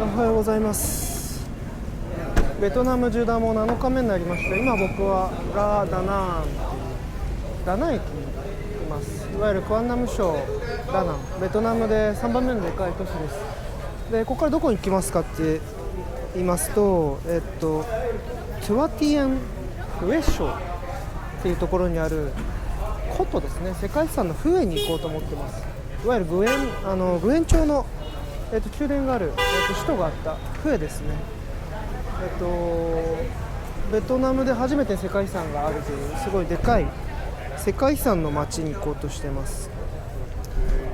おはようございます。ベトナム縦断も7日目になりました。今僕はダナン駅にいます。いわゆるクアンナム省ダナン、ベトナムで3番目のでかい都市です。でここからどこに行きますかって言いますと、トゥワティアンウェッショっていうところにある古都ですね、世界遺産のフエに行こうと思ってます。いわゆるグエン朝の、宮殿がある、首都があったフエですね。ベトナムで初めて世界遺産があるというすごいでかい世界遺産の街に行こうとしてます。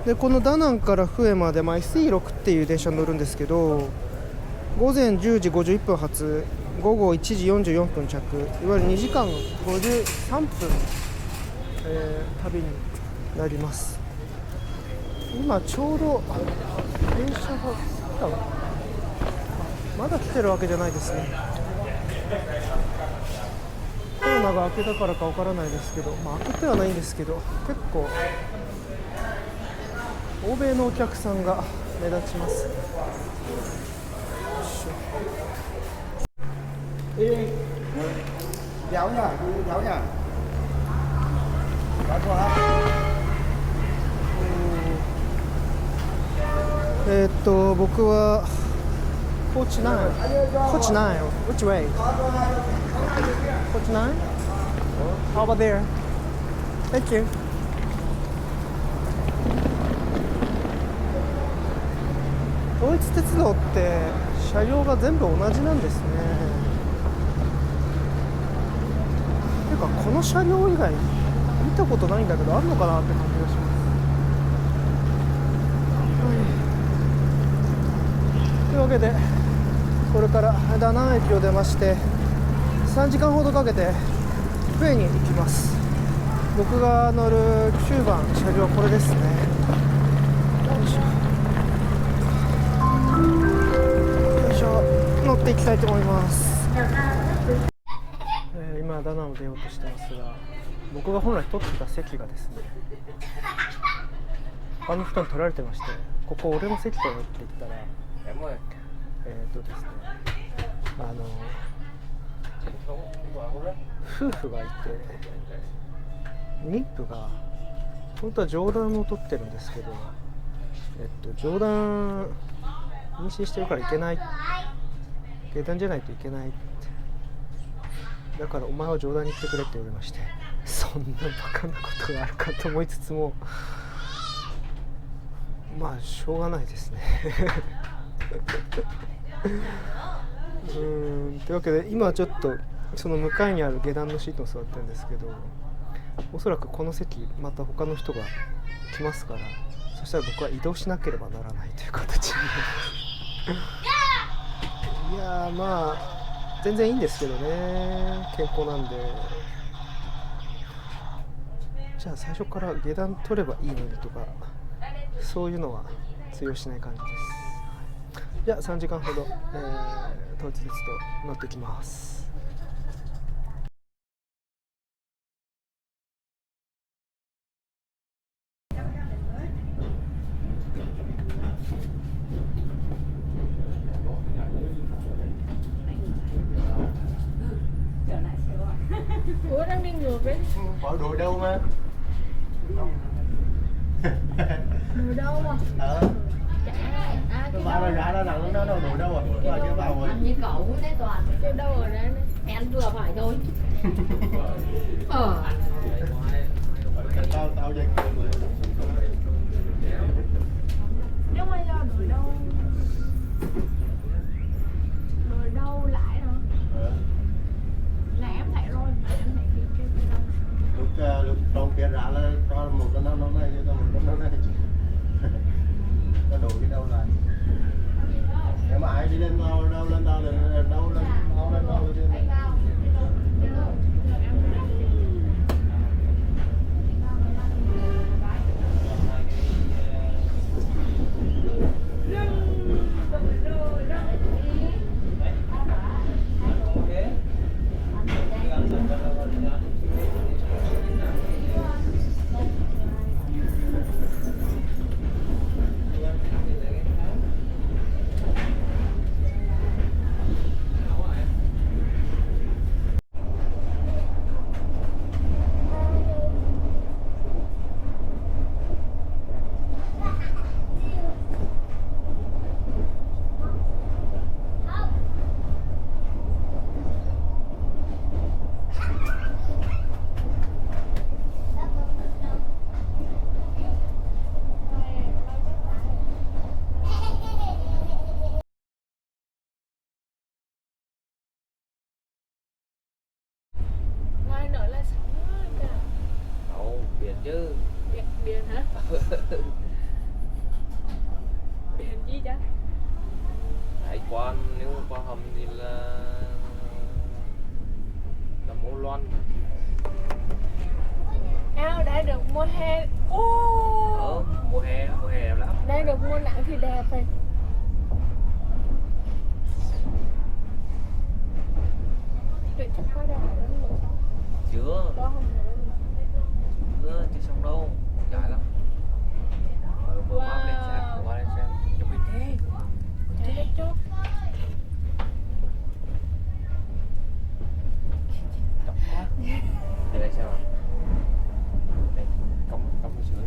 でこのダナンからフエまで、SE6 っていう電車に乗るんですけど、午前10時51分発、午後1時44分着、いわゆる2時間53分、旅になります。今ちょうど電車が来たの、まだ来てるわけじゃないですね。コロナが明けたからかわからないですけど、明けてはないんですけど、結構欧米のお客さんが目立ちます。僕はコチナイン、which way? コチナイン How about there? Thank you. ドイツ鉄道って車両が全部同じなんですね。ていうかこの車両以外見たことないんだけど、あるのかなって感じがします。というわけでこれからダナン駅を出まして3時間ほどかけてフエに行きます。僕が乗る9番車両はこれですね。よいしょ、乗っていきたいと思います。今ダナンを出ようとしてますが、僕が本来取ってた席がですね、他の人に取られてまして、ここ俺の席だよって言ったらですね、夫婦がいて、妊婦が本当は上段を取ってるんですけど、上段妊娠してるからいけない、下段じゃないといけないって、だからお前は上段に行ってくれって言われまして、そんなバカなことがあるかと思いつつも、しょうがないですね。というわけで今ちょっとその向かいにある下段のシートに座ってるんですけど、おそらくこの席また他の人が来ますから、そしたら僕は移動しなければならないという形になります。いや全然いいんですけどね、健康なんで。じゃあ最初から下段取ればいいのにとか、そういうのは通用しない感じです。じゃあ3時間ほど、統一鉄道乗ってきます。Ủa đang đi ngược đấy. Bỏ đuổi đâu mà. Ngược đâu à? Cái bà nó ra nó nặng nó đâu đuổi đâu rồi. Rồi cái bà rồi. Như cậu thế toàn chứ đâu rồi đấy. Em vừa phải thôi. Tao dây rồi. Nếu mà do đuổi đâu lại hả? Là em thấy rồi, em thấy kia đâu. Lúc trong kia ra là cho một cái nó này cho một cái nó này. Nó đuổi cái đâu lại. Nếu mà ai đi lên đâu lên đâu chứ. Biển hả? Biển gì chứ? Hải quan, nếu mà qua hầm thì là Mô Loan. Áo đã được mua hè. Mùa hè đẹp lắm. Đã được mua nặng thì đẹp rồi. Tụi chắc có đâu mà nó ngồi xong. Chưa, Có không nữa. chưa xong đâu, dài lắm. Mở map lên xem, qua lên xem. Chụp hình thế. Chạy chốt. Chọc quá. Để đây xem nào. Đây, cong dưới.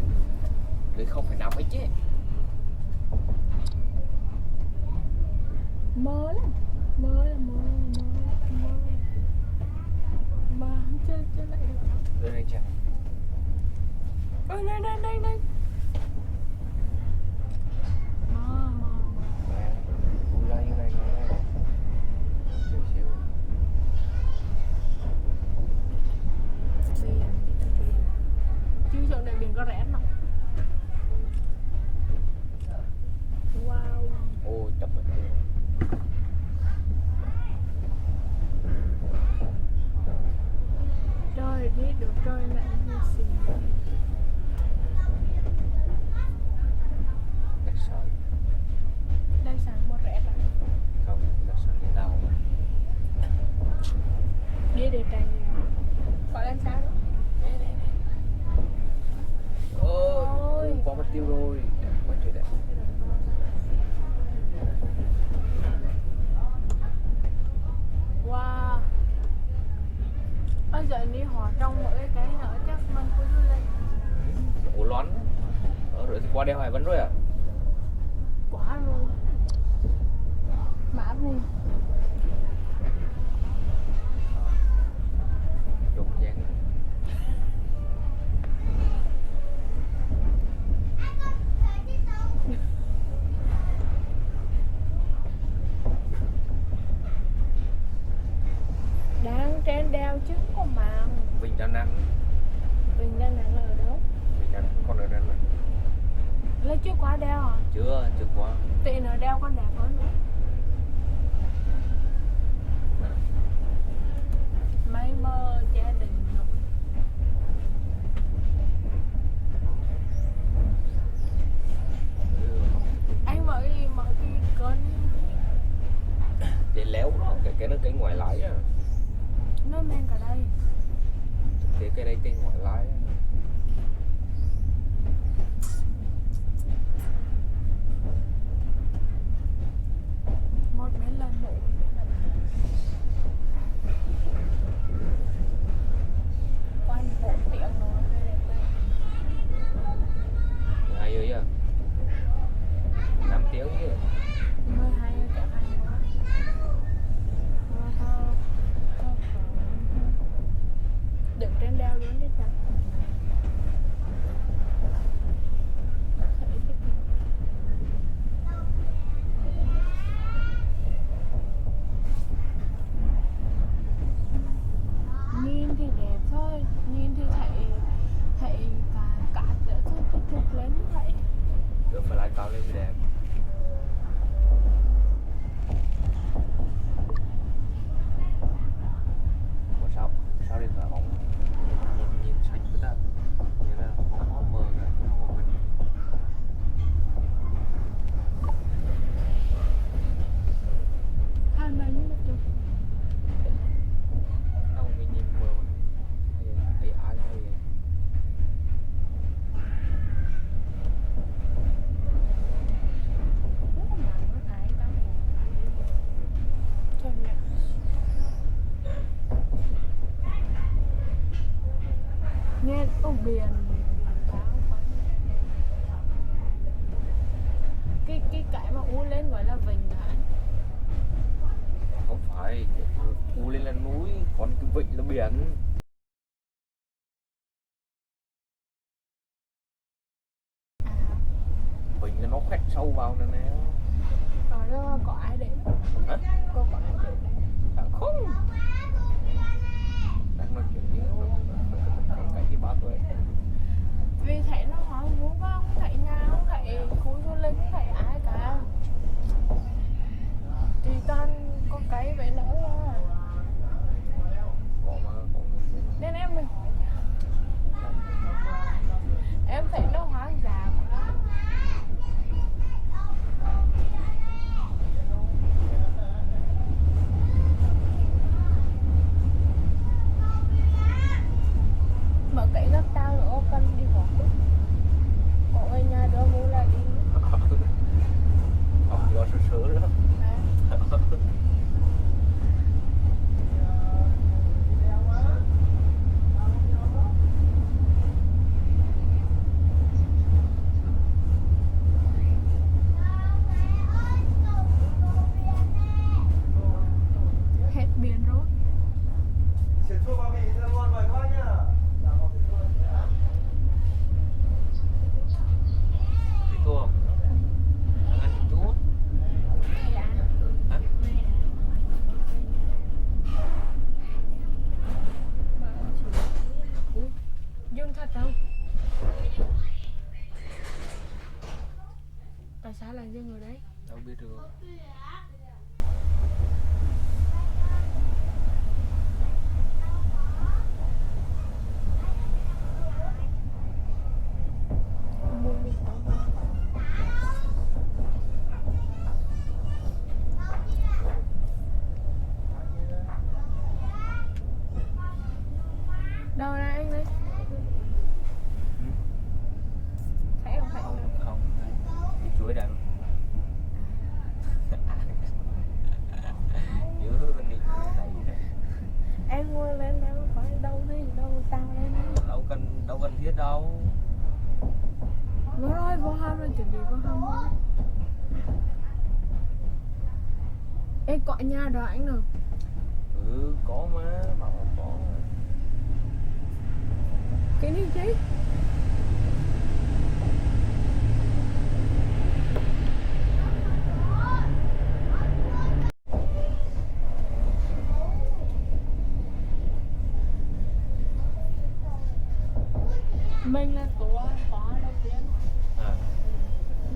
Lưỡi không phải nào mấy chứ. Mơ lắm. Mơ không chơi lại được đâu. Đưa lên xem. Ôi đây. Mơ. Nè, vui ra như này nè. Xíu. Biển. Chứ chỗ này biển có rẻ không? Wow. Ô, chọc mình rồi. Trời biết được trời lại như xì. Đặc sản. Đây sản mua rẻ lắm. Không, đặc sản để đau. Đi để trành. Gọi là sao đó? Ôi, qua mất tiêu rồi. Quá trời đẹp. Wow. Bây giờ đi họ trong mỗi cái nữa chắc mình có du lịch. Ủa loán. Rồi thì qua đeo Hải Vân rồi à? Quá rồi. Mã vùng. Trộn giang. Đang trên đeo chứ có mà. Vịnh Đà Nẵng. Mình đang nặng là ở đâu? Vịnh Đà Nẵng còn ở đây mà. Lấy chưa qua đeo à? Chưa qua. Tiện ở đeo con đẹp hơn nữa. Mấy mơ gia đình rồi. Anh mở cái kênh. Để léo nó, cái nó cái ngoài lái á. Nó men cả đây. Cái đây cái ngoài lái á. Một mấy lần mổ. Quan bộ tiện nó đây đẹp đây. Hay rồi à? 5 tiếng chứ. 12 cả hai nữa. Đừng trên đeo luôn đi chăng. Nhìn thì đẹp thôi, nhìn thì thấy cả nữa thôi, chụp lên như vậy. Được phải lái cao lên mới đẹp. Ủa sao điện thoại bóng nhìn xanh với ta. Như là bóng mờ kìa, không có mình. Hai mấy mà chụp. Đâu mình nhìn mờ mà. Hay ai hay vậy. Rất là nặng nó thấy tao. Thôi nè. Nghe biển báo quá. Cái mà u lên gọi là vịnh hả? Không phải, u lên là núi, còn cái vịnh là biển. Vịnh là nó khoét sâu vào nè nè. Ở đó có ai đến? Hả? Có ai đến? Đang không. Đang nói chuyện với con cái ba tuổi. thật đâu. Tại sao lại dừng ở đấy? Đâu biết được. Mua đi không? Đâu ra anh đấy? Thấy không? Thấy Không, không? không. Đi chuối đây luôn. Giữa bên đi này. Em mua lên đâu có đâu đi đâu tao lên Đâu cần thiết đâu. vô rồi vô hông rồi chuẩn bị vô hông thôi. Ê gọi nhà đó anh nào. Ừ, có mà, bảo không có. Cái này chứ. Mình là có đầu tiên. À,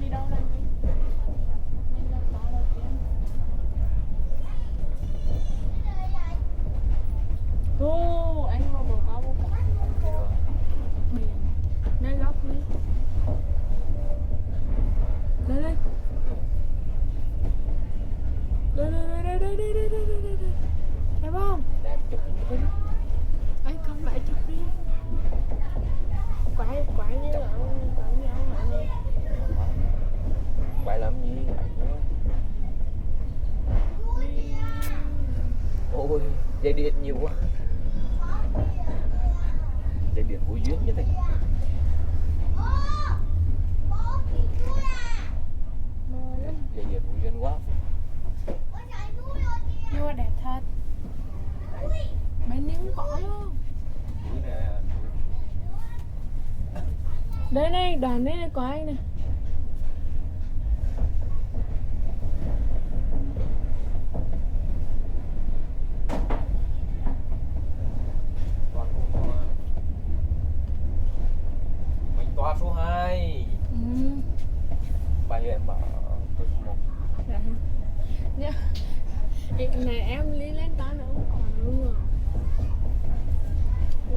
Đi đâu đây mình? Mình là có đầu tiên. Ô, anh mà bố có bố cả. đi rồi. Biển. Nơi góc đi. Đây đây. Đây. Thấy không? Đẹp chụp hình. Anh không lại chụp đi. Quái như là quái như ông hả này. Quay làm gì ảnh nữa. Ôi, dây điện nhiều quá. Dây điện vô duyên nhất này. Mơ lắm. Dây điện vô duyên quá. Nhưng mà đẹp thật. Bên những có luôn. Núi nè. Đây này, đoàn đây có anh này. Toàn cũng mình toa số 2. Bao nhiêu em bảo tôi số 1. Dạ. Nhá. Này em đi lên toán nữa cũng còn luôn.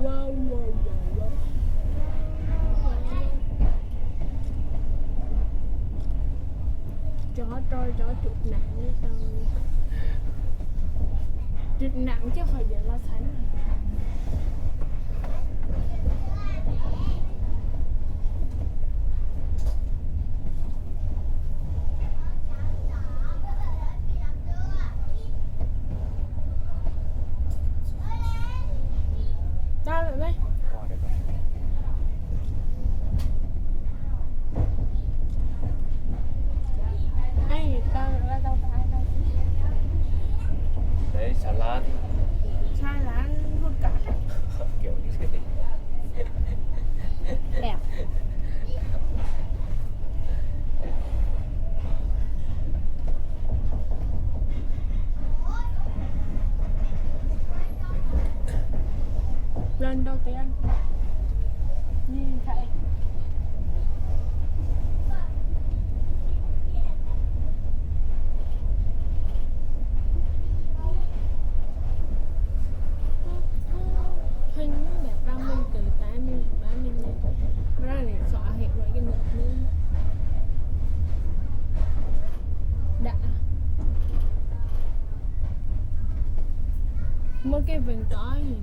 Wow. Chó trôi chó trục nặng như sao? Trục nặng chứ phải để lo sánh. Sao lại đây? Qua được rồi. Anh tao ra đâu phải đâu. Đấy, xà lan. Sai là luôn cả. Kiểu như thế này. Đẹp. Lần đầu tiên nhìn thấy hình nó đẹp ra mình từ tay mình ba mình này ra để xóa hết loại cái nước nữa đã một cái vườn cỏ gì.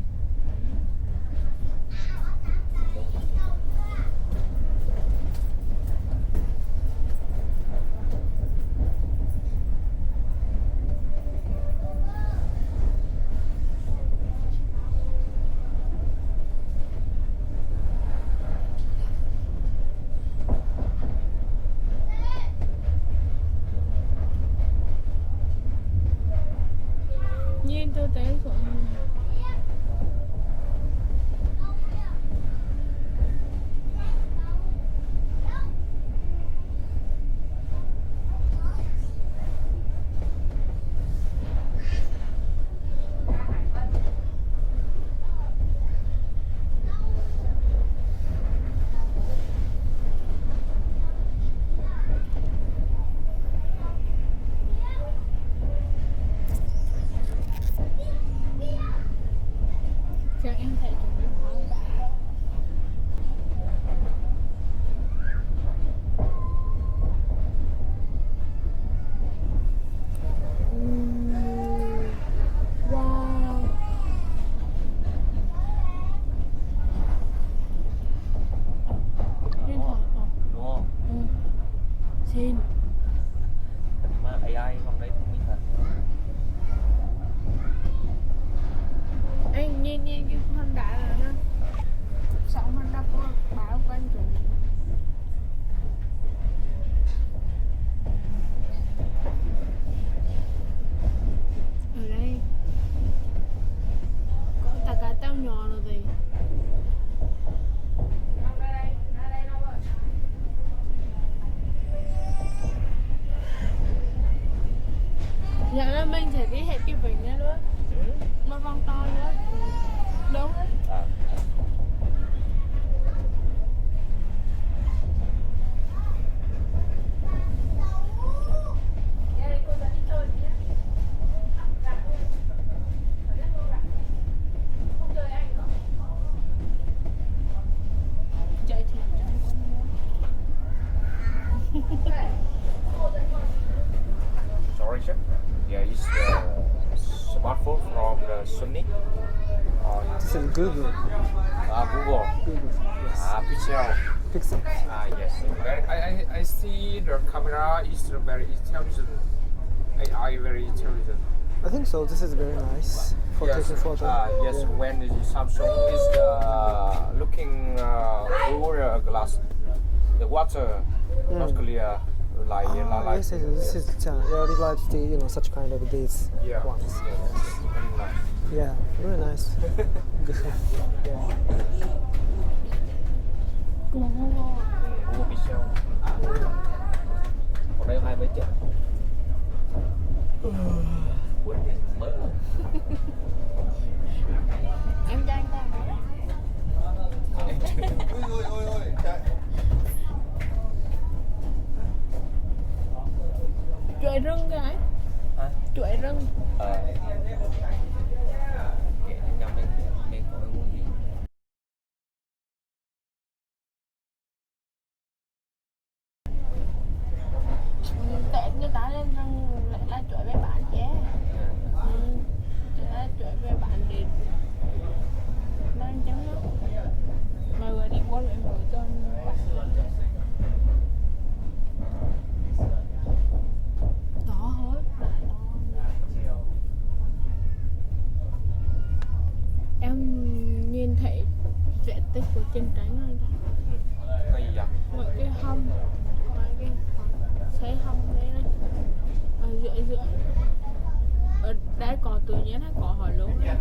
Nhìn tôi té xuống Xin. Mà AI hôm nay thông minh thật. Anh nhìn cái Honda là nó sóng Honda có báo quan trọng. Ở đây có tất cả tao nhỏ rồi thì dạ là mình sẽ đi hết cái vịnh đó luôn, một vòng to luôn, đúng đấy. À. Chạy thì Sorry, sir. Yeah, it's the smartphone from the Sony. This is Google. Google. Google. Yes. Pixel. Pixel. Yes. I see the camera is very intelligent. AI very intelligent. I think so. This is very nice for taking photo. Yes. Yeah. When the Samsung is looking through the glass, the water not clear like Yes, yes, this is. I really like the such kind of these yeah. ones. Yes. Very nice. Yeah, very nice. Good. Yeah. Google Pixel. Còn đây hai mấy chợ. Quên tiền mới. em cho anh ta chuỗi rừng cái Hả? chuỗi rừng Kể cho nhau mình có muốn gì. tết người ta lên rừng lại là chuỗi về bán chứ chỉ là chuỗi về bán để đang chấm đó mọi người đi qua lại mỗi tuần to hết em nhìn thấy diện tích của trên trán rồi đó. Cái gì vậy? Mỗi cái hông xây hông đây này ở giữa ở đây có tự nhiên hay có hỏi luôn này.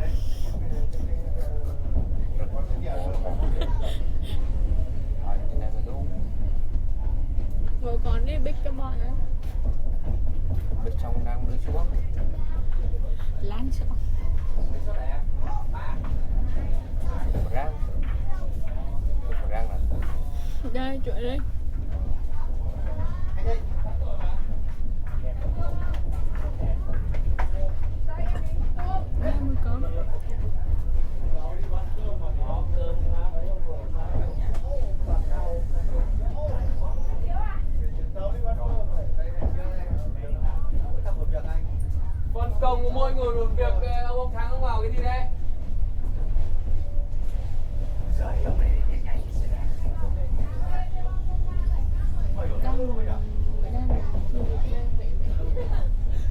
Rồi còn đi bích cho bọn ấy Bên trong đang đưa xuống. lán xuống Rang. Rang là đây chuỗi đây đây mùi cơm Phân công của mỗi người một việc, ông Thắng ông vào cái gì đây?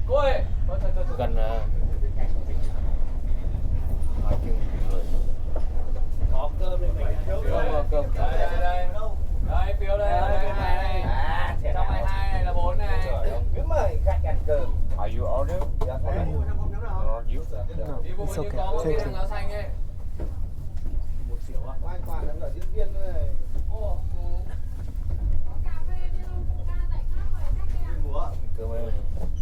Cô ơi! gần hỏi chừng người. Có cơm đây mình. Cơm. Đây, đây. Đây, phiếu đây. Đây, này. Trong 22 này là 4 này. Cứ mời khách ăn cơm. Are you order? Dạ, Not you. No, Đi vô it's như okay. có một cái Thank thằng you. áo xanh ấy. Một xỉu à? Anh Toàn là diễn viên này. Ồ, Múa. Cơm em.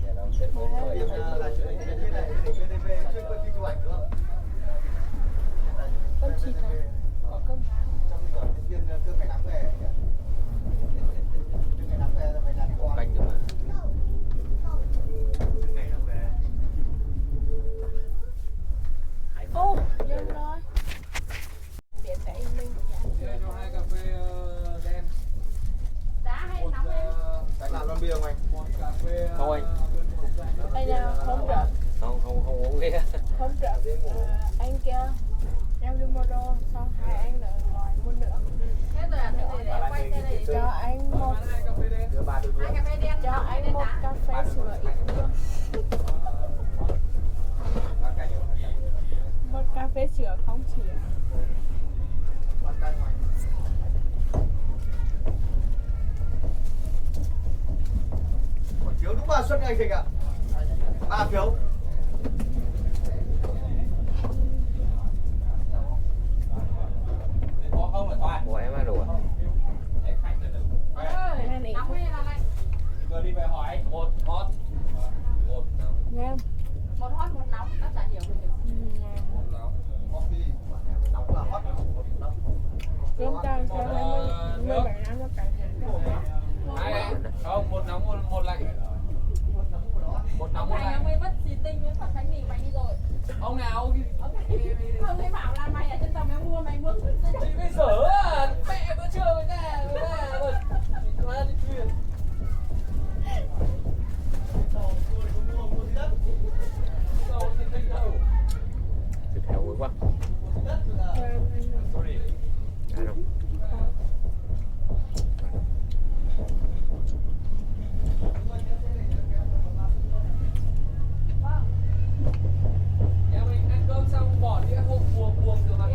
Nhà đâu Tết mới Là mời. chuyện như này, VTV chuyên quay phim chụp ảnh nữa. cơm thịt này có cơm Trong khi diễn viên cơm ngày nắng về. Cơm ngày nắng về là phải đặt quà. Canh được mà. Ngày nắng về. ô dân rồi điện tại mình chia cho 2 cà phê đen. Một, Tại nào lon bia không anh? một cà phê Không anh. đây là không rượu Không uống bia. không rượu anh kia em đi mua đô xong hai anh nữa gọi mua nữa cho anh một Hai cà phê đen. suất anh Thịnh ạ. 3 phiếu. Có không phải Toàn. Ủa em ăn đủ à? Vừa đi về hỏi một hot. Một nóng. Nghe không? Một hot một nóng, các bạn hiểu mình được. Một nóng. Nóng là hot. Cơm cay cho 27 năm nó cay. Hai không, một nóng một lạnh. Một nóng một Mày lạnh. mới mất xì tinh với phần bánh mì mày đi rồi. Ông nào? Không thấy bảo là mày ở trên tàu mày mua Chị bây giờ à, mẹ bữa trưa với nè, quá đi chuyện. Thịt heo vui quá. À đâu. Nhà mình ăn cơm xong bỏ đĩa hộp buồng từ mặt.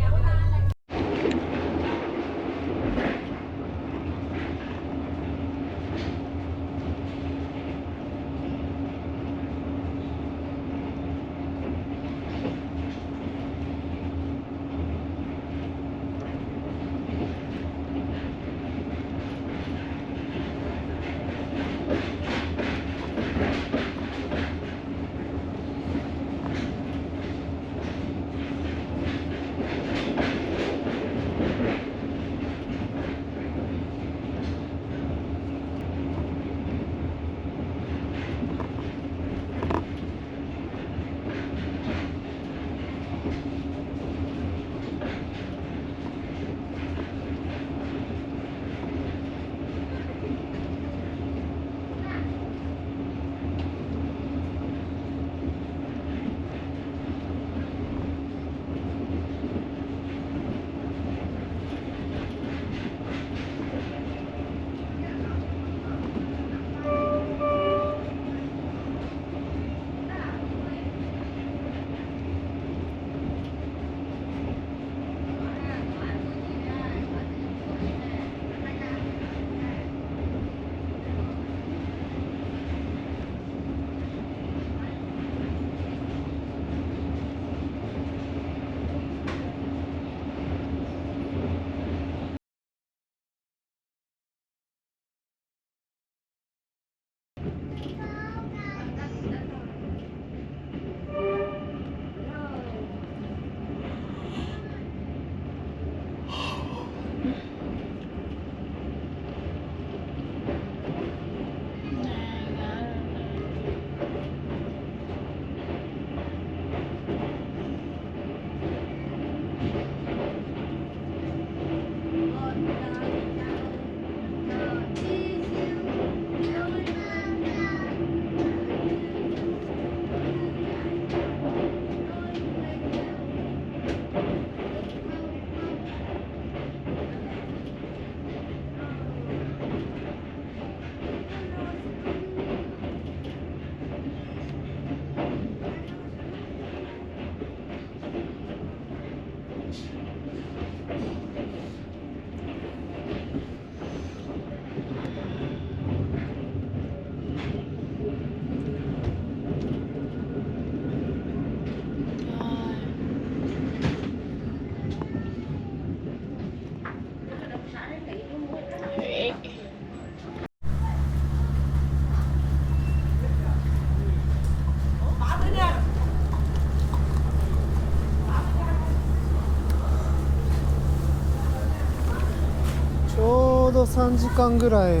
ちょうど3時間ぐらい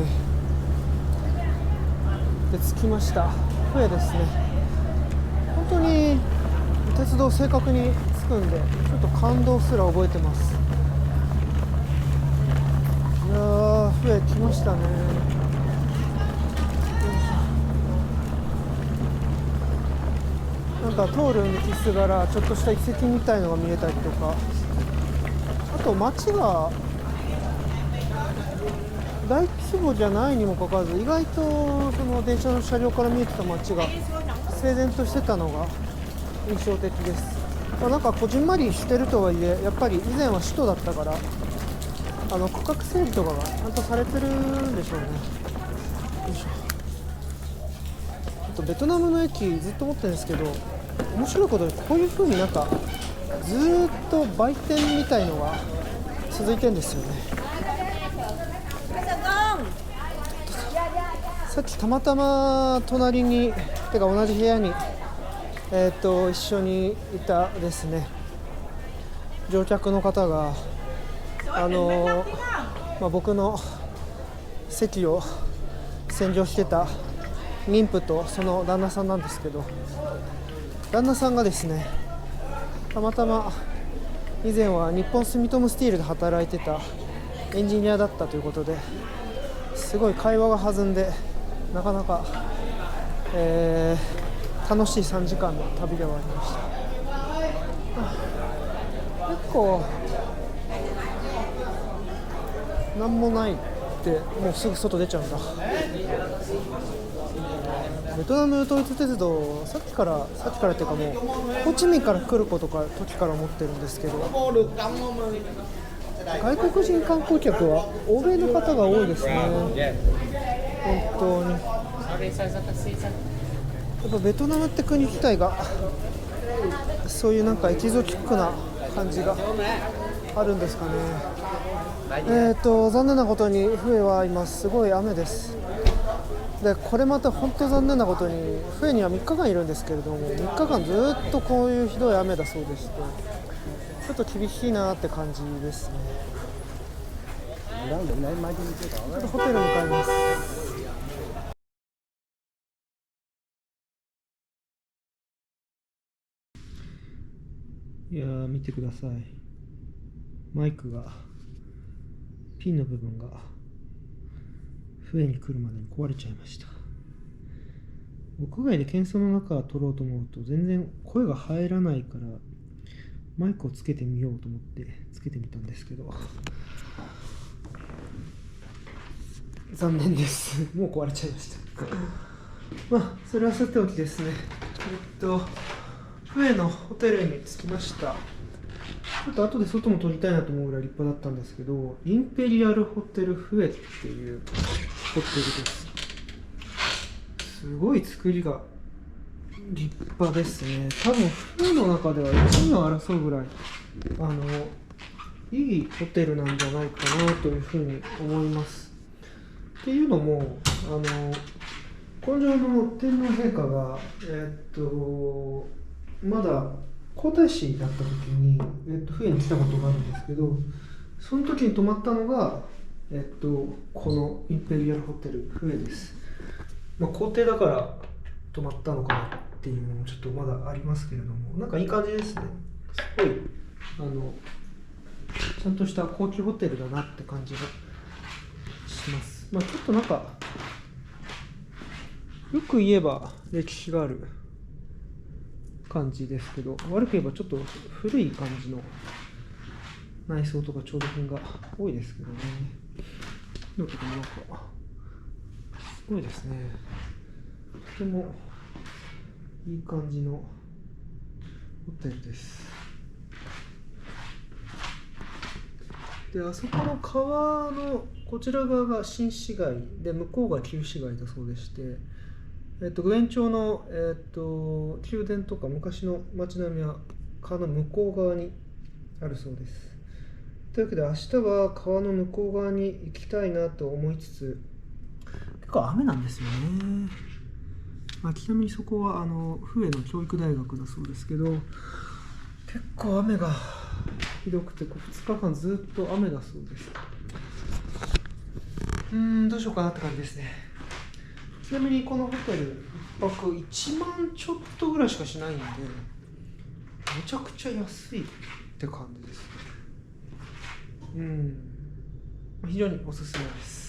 で着きました。フエですね。本当に鉄道正確に着くんで、ちょっと感動すら覚えてます。いやー、フエ来ましたね。なんか通る道すがらちょっとした遺跡みたいのが見えたりとか、あと街が大規模じゃないにもかかわらず、意外とその電車の車両から見えてた街が整然としてたのが印象的です。なんかこじんまりしてるとはいえ、やっぱり以前は首都だったから、区画整備とかがちゃんとされてるんでしょうね。よいしょ。ベトナムの駅ずっと思ってるんですけど、面白いことにこういう風になんかずーっと売店みたいのが続いてるんですよね。さっきたまたま隣にてか同じ部屋に一緒にいたですね乗客の方が僕の席を占領してた妊婦とその旦那さんなんですけど、旦那さんがですねたまたま以前は日本住友スティールで働いてたエンジニアだったということで、すごい会話が弾んでなかなか、楽しい3時間の旅ではありました。結構なんもないってもうすぐ外出ちゃうんだ。ベトナム統一鉄道さっきからっていうかもうホーチミンから来る時から思ってるんですけど、外国人観光客は欧米の方が多いですね。本当にやっぱベトナムって国自体がそういうなんかエキゾチックな感じがあるんですかね。残念なことにフエは今すごい雨です。でこれまた本当残念なことにフエには3日間いるんですけれども、3日間ずっとこういうひどい雨だそうでして、ちょっと厳しいなって感じですね。ちょっとホテルに向かいます。いやー見てください、マイクがピンの部分が笛に来るまでに壊れちゃいました。屋外で喧騒の中撮ろうと思うと全然声が入らないからマイクをつけてみようと思ってつけてみたんですけど残念ですもう壊れちゃいましたまあそれはさておきですね、フエのホテルに着きました。ちょっと後で外も撮りたいなと思うぐらい立派だったんですけど、インペリアルホテルフエっていうホテルです。すごい作りが立派ですね。多分フエの中では1位を争うぐらいいいホテルなんじゃないかなというふうに思います。っていうのも今上の天皇陛下がまだ皇太子だった時に、フエに来たことがあるんですけど、その時に泊まったのが、このインペリアルホテルフエです。皇帝だから泊まったのかなっていうのもちょっとまだありますけれども、なんかいい感じですね。すごいちゃんとした高級ホテルだなって感じがします。ちょっとなんかよく言えば歴史がある感じですけど、悪く言えばちょっと古い感じの内装とか調度品が多いですけどね。なんかすごいですね。とてもいい感じのホテルです。で、あそこの川のこちら側が新市街で向こうが旧市街だそうでして、グエン朝の、宮殿とか昔の街並みは川の向こう側にあるそうです。というわけで明日は川の向こう側に行きたいなと思いつつ、結構雨なんですよね。ちなみにそこはフエの教育大学だそうですけど、結構雨がひどくて2日間ずっと雨だそうです。どうしようかなって感じですね。ちなみにこのホテル1泊1万ちょっとぐらいしかしないんで、めちゃくちゃ安いって感じですね。非常におすすめです。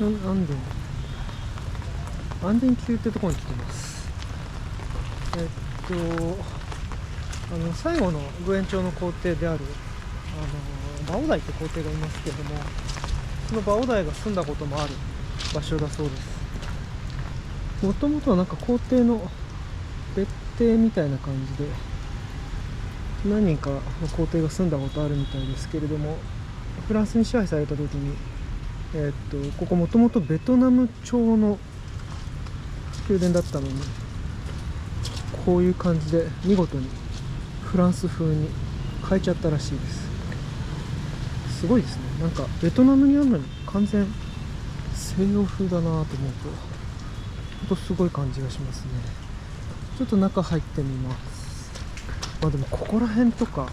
アンデン級ってところに来てます。最後のグエン朝の皇帝であるバオダイって皇帝がいますけれども、そのバオダイが住んだこともある場所だそうです。もともとはなんか皇帝の別邸みたいな感じで何人かの皇帝が住んだことあるみたいですけれども、フランスに支配された時にここもともとベトナム朝の宮殿だったのに、こういう感じで見事にフランス風に変えちゃったらしいです。すごいですね。なんかベトナムにあるのに完全西洋風だなと思うと、ほんとすごい感じがしますね。ちょっと中入ってみます。まあでもここら辺とか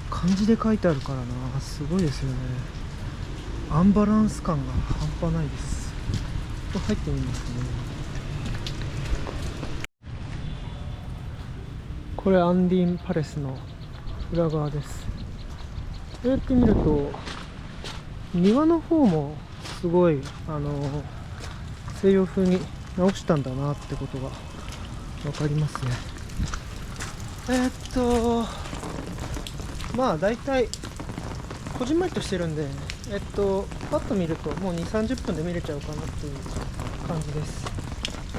漢字で書いてあるからな、すごいですよね。アンバランス感が半端ないです。ちょっと入ってみますね。これアンディンパレスの裏側です。こうやって見ると庭の方もすごい西洋風に直したんだなってことが分かりますね。まあ大体こじんまりとしてるんで、パッと見るともう 2,30 分で見れちゃうかなっていう感じです。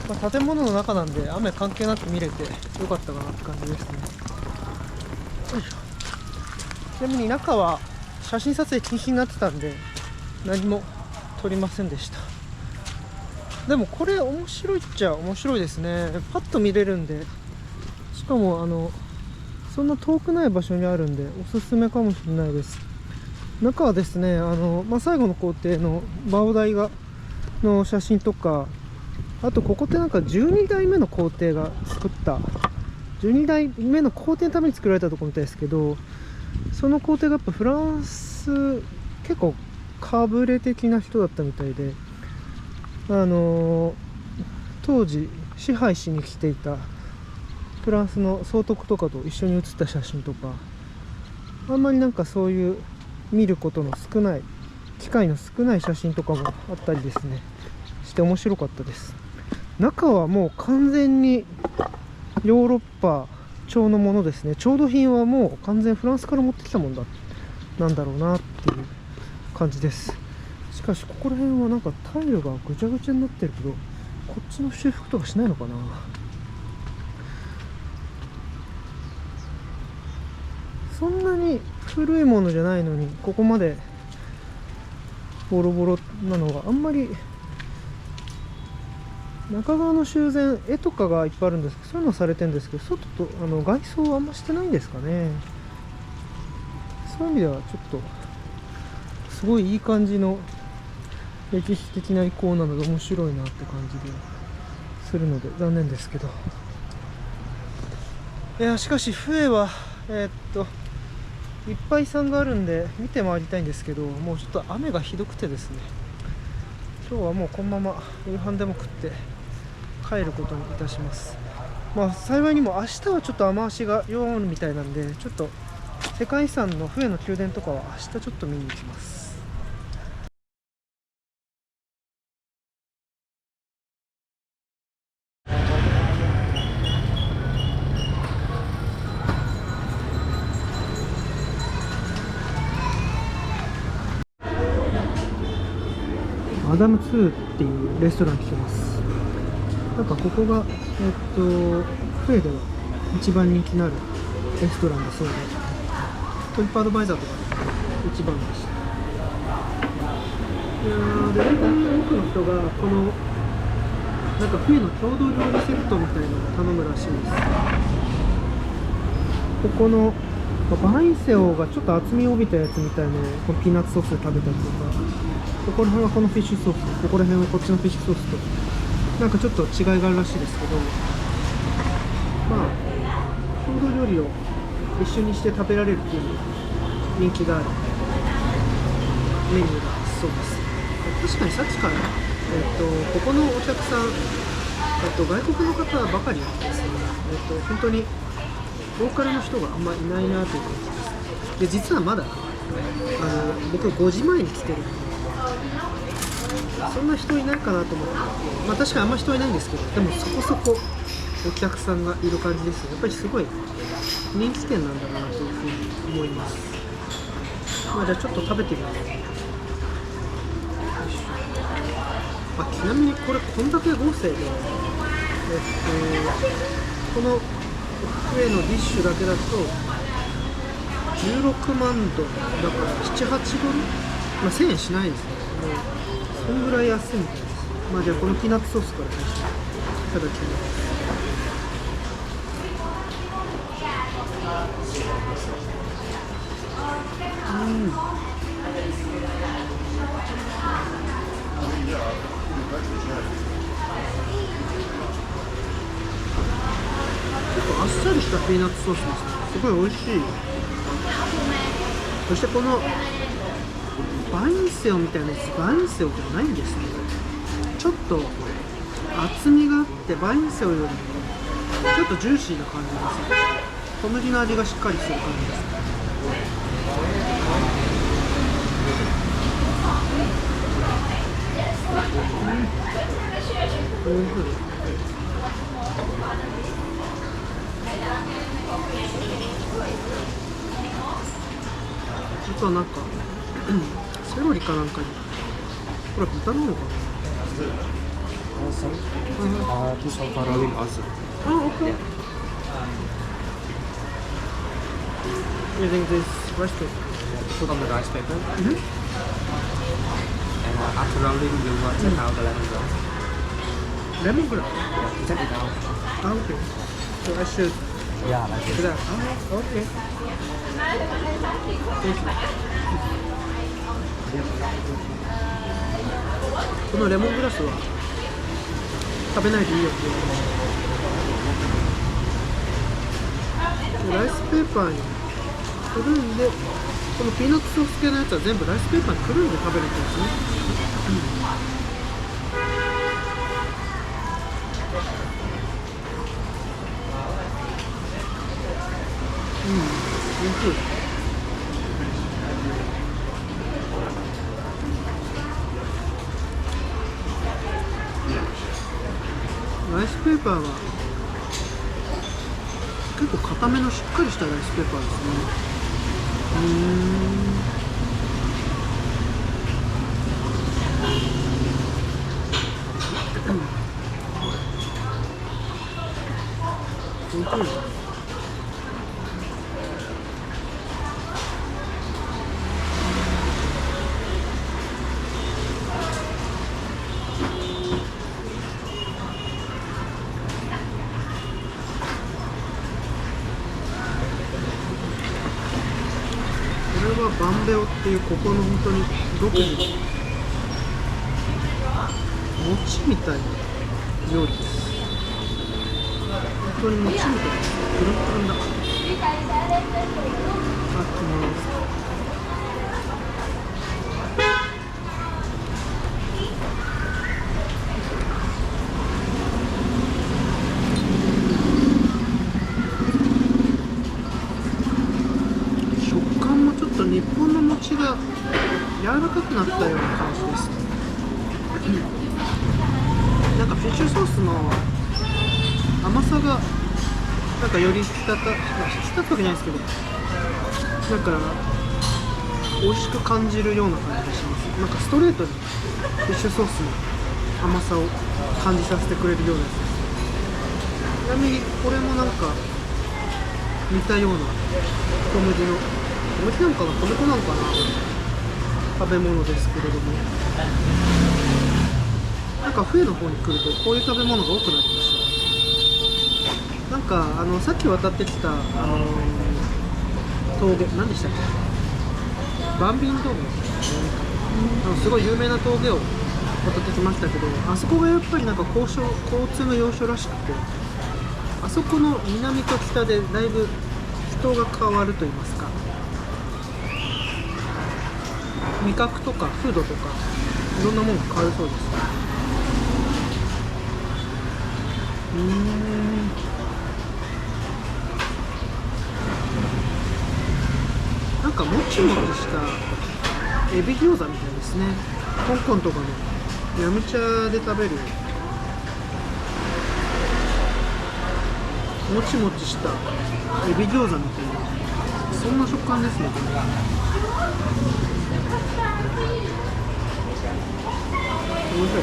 まあ、建物の中なんで雨関係なく見れてよかったかなって感じですね。よいしょ。ちなみに中は写真撮影禁止になってたんで何も撮りませんでした。でもこれ面白いっちゃ面白いですね。パッと見れるんで、しかもそんな遠くない場所にあるんでおすすめかもしれないです。中はですね、最後の皇帝のバオダイの写真とか、あとここってなんか12代目の皇帝が作った12代目の皇帝のために作られたところみたいですけど、その皇帝がやっぱフランス結構かぶれ的な人だったみたいで、当時支配しに来ていたフランスの総督とかと一緒に写った写真とか、あんまりなんかそういう見ることの少ない機会の少ない写真とかもあったりですねして面白かったです。中はもう完全にヨーロッパ調のものですね。調度品はもう完全フランスから持ってきたもんなんだろうなっていう感じです。しかしここら辺はなんかタイルがぐちゃぐちゃになってるけど、こっちの修復とかしないのかな。そんなに古いものじゃないのにここまでボロボロなのはあんまり。中側の修繕、絵とかがいっぱいあるんですけど、そういうのはされてるんですけど、外と外装はあんましてないんですかね。そういう意味ではちょっとすごいいい感じの歴史的な遺構なので面白いなって感じでするので残念ですけど、いやしかしフエはいっぱい遺産があるんで見て回りたいんですけど、もうちょっと雨がひどくてですね、今日はもうこのまま夕飯でも食って帰ることにいたします。まあ幸いにも明日はちょっと雨足が弱まるみたいなんで、ちょっと世界遺産のフエの宮殿とかは明日ちょっと見に行きます。マダム2っていうレストラン来てます。なんかここがフエでは一番人気のあるレストランだそうで、トリップアドバイザーとかで一番でした。いやーで、なんか多くの人がこのなんかフエの郷土料理セットみたいなのを頼むらしいです。ここのバインセオがちょっと厚みを帯びたやつみたいなのをこのピーナッツソースで食べたりとか、ここら辺はこのフィッシュソース、ここら辺はこっちのフィッシュソースとなんかちょっと違いがあるらしいですけど、まあ郷土料理を一緒にして食べられるっていう人気があるメニューだそうです。確かにさっきから、ここのお客さん、外国の方ばかりですね。本当にローカルの人があんまりいないなという感じです。で実はまだ僕5時前に来てるんで、そんな人いないかなと思って、まあ確かにあんま人いないんですけど、でもそこそこお客さんがいる感じですよ。やっぱりすごい人気店なんだなというふうに思います。まあじゃあちょっと食べてみます。あ、ちなみにこれこんだけ豪勢で、この上のディッシュだけだと16万ドルだから7、8ドル、まあ、1000円しないですね。もうそんぐらい安いみたいです。まあじゃあこのピーナッツソースから最初いただきます。結構あっさりしたピーナッツソースですね。すごい美味しい。そしてこのバインセオみたいなやつ、バインセオじゃないんですね。ちょっと厚みがあってバインセオよりもちょっとジューシーな感じですね。小麦の味がしっかりする感じですね。おいしい。あとはなんかセロリかなんかに、これ豚なのかな。Two sofa rolling also. あ、OK。Using this rice cake. Put on the rice paper. And after rolling, you will take out the lemongrass. Lemongrass. Yeah, take it out. Ah, okay. So I should Yeah, like do this. that. Ah, okay. Thank you. このレモングラスは食べないでいいよって言われました。ライスペーパーにくるんで、このピーナッツソース系のやつは全部ライスペーパーにくるんで食べるんですね。おいしい。ライスペーパーは結構固めのしっかりしたライスペーパーですね。おいしい。これはバンベオっていうここの本当に独自の餅みたいな料理です。本当に餅みたいな、プルンプルンだ。あっきます。日本の餅が柔らかくなったような感じです。なんかフィッシュソースの甘さがなんかより引き立ったわけじゃないですけど、なんか美味しく感じるような感じがします。なんかストレートにフィッシュソースの甘さを感じさせてくれるようなやつです。ちなみにこれもなんか似たような小麦の小麦なのかな、米粉なのかな、食べ物ですけれども、なんか冬の方に来るとこういう食べ物が多くなりました。なんかさっき渡ってきた峠、何でしたっけ、バンビン峠、すごい有名な峠を渡ってきましたけど、あそこがやっぱりなんか交通の要所らしくて、あそこの南と北でだいぶ人が変わると言いますか、味覚とか風土とかいろんなものが変わるそうです。なんかもちもちしたエビ餃子みたいですね。香港とかのヤムチャで食べるもちもちしたエビ餃子みたいな、そんな食感ですね。これ面白い。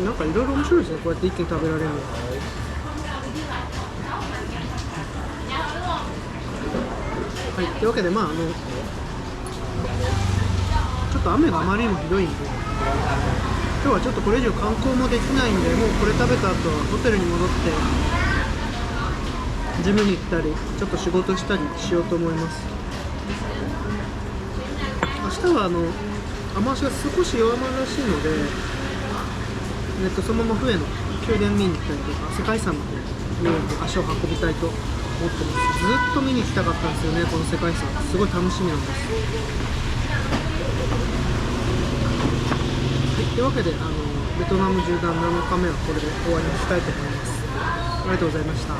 なんかいろいろ面白いですね、こうやって一気に食べられるの。はい、というわけで、ちょっと雨があまりにもひどいんで、今日はちょっとこれ以上観光もできないんで、もうこれ食べた後はホテルに戻ってジムに行ったりちょっと仕事したりしようと思います。明日は雨足が少し弱まるらしいので、そのまま船の宮殿見に行ったりとか世界遺産の方に足を運びたいと思ってます。ずっと見に行きたかったんですよね、この世界遺産。すごい楽しみなんです。というわけでベトナム縦断7日目はこれで終わりにしたいと思います。ありがとうございました。